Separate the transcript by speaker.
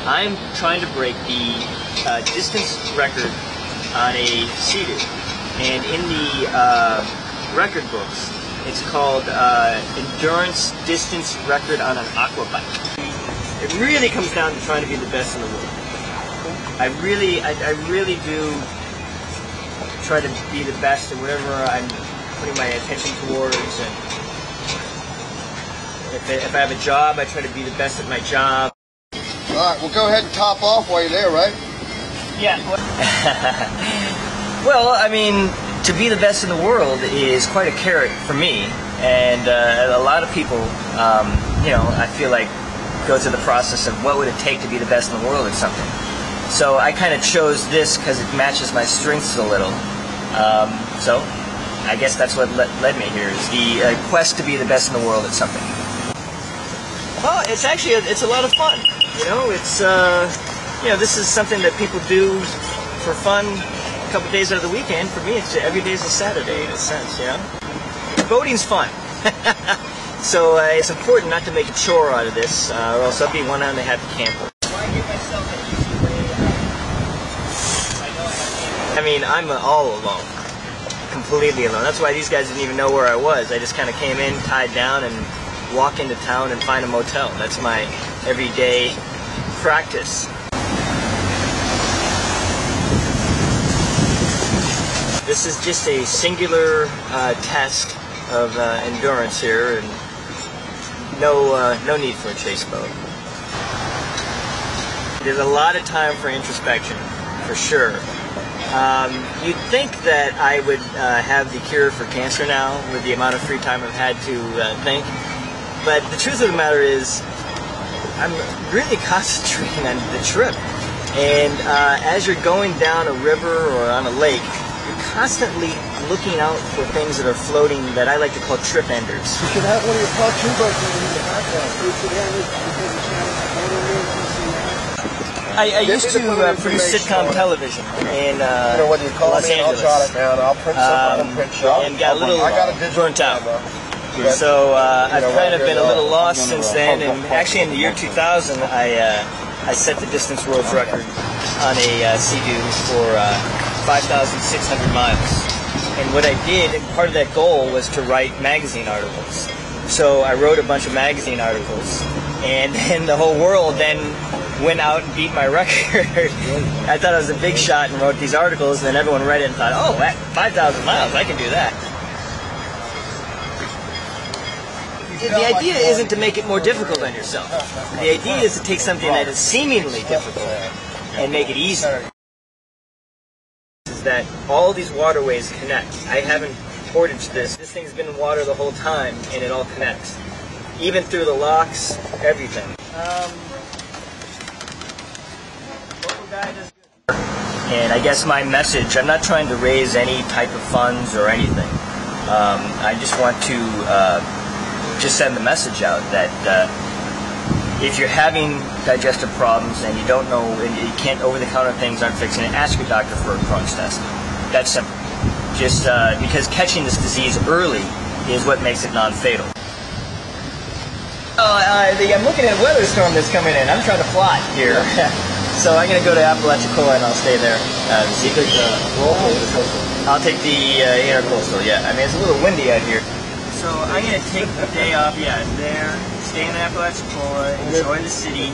Speaker 1: I'm trying to break the distance record on a Sea-Doo, and in the record books, it's called Endurance Distance Record on an Aqua Bike. It really comes down to trying to be the best in the world. I really do try to be the best at whatever I'm putting my attention towards, and if I have a job, I try to be the best at my job.
Speaker 2: All right, well, go ahead and top off while you're there, right?
Speaker 1: Yeah. Well, I mean, to be the best in the world is quite a carrot for me, and a lot of people, you know, I feel like go through the process of what would it take to be the best in the world at something. So I kind of chose this because it matches my strengths a little. So I guess that's what led me here, is the quest to be the best in the world at something. Well, it's actually it's a lot of fun. You know, it's you know, this is something that people do for fun a couple days out of the weekend. For me, it's every day is a Saturday in a sense. You know, boating's fun. So it's important not to make a chore out of this, or else I'll be one unhappy camper. I mean, I'm all alone, completely alone. That's why these guys didn't even know where I was. I just kind of came in, tied down, and walk into town and find a motel. That's my everyday practice. This is just a singular test of endurance here, and no need for a chase boat. There's a lot of time for introspection, for sure. You'd think that I would have the cure for cancer now with the amount of free time I've had to think, but the truth of the matter is I'm really concentrating on the trip. And as you're going down a river or on a lake, you're constantly looking out for things that are floating that I like to call trip enders.
Speaker 2: You should have one of your pontoon boats in the background. You should have it because the channel.
Speaker 1: I used to produce sitcom television in Los Angeles.
Speaker 2: I'll jot it down. I'll print something.
Speaker 1: And got a little burnt out. So I've kind of been a little lost since then. And actually, in the year 2000, I set the distance world record on a Sea-Doo for 5,600 miles. And what I did, and part of that goal was to write magazine articles. So I wrote a bunch of magazine articles, and then the whole world then went out and beat my record. I thought I was a big shot and wrote these articles, and then everyone read it and thought, oh, 5,000 miles, I can do that. The idea isn't to make it more difficult on yourself. The idea is to take something that is seemingly difficult and make it easier. Is that all these waterways connect. I haven't portaged this. This thing's been in water the whole time, and it all connects. Even through the locks, everything. And I guess my message, I'm not trying to raise any type of funds or anything. I just want to just send the message out that if you're having digestive problems and you don't know, and you can't over-the-counter things aren't fixing it, ask your doctor for a Crohn's test. That's simple. Just because catching this disease early is what makes it non-fatal. I'm looking at a weather storm that's coming in. I'm trying to fly here. So I'm going to go to Apalachicola and I'll stay there. I'll take the intercoastal, yeah. I mean, it's a little windy out here. So I'm going to take the day off, yeah, there, stay in Apalachicola, enjoy the city.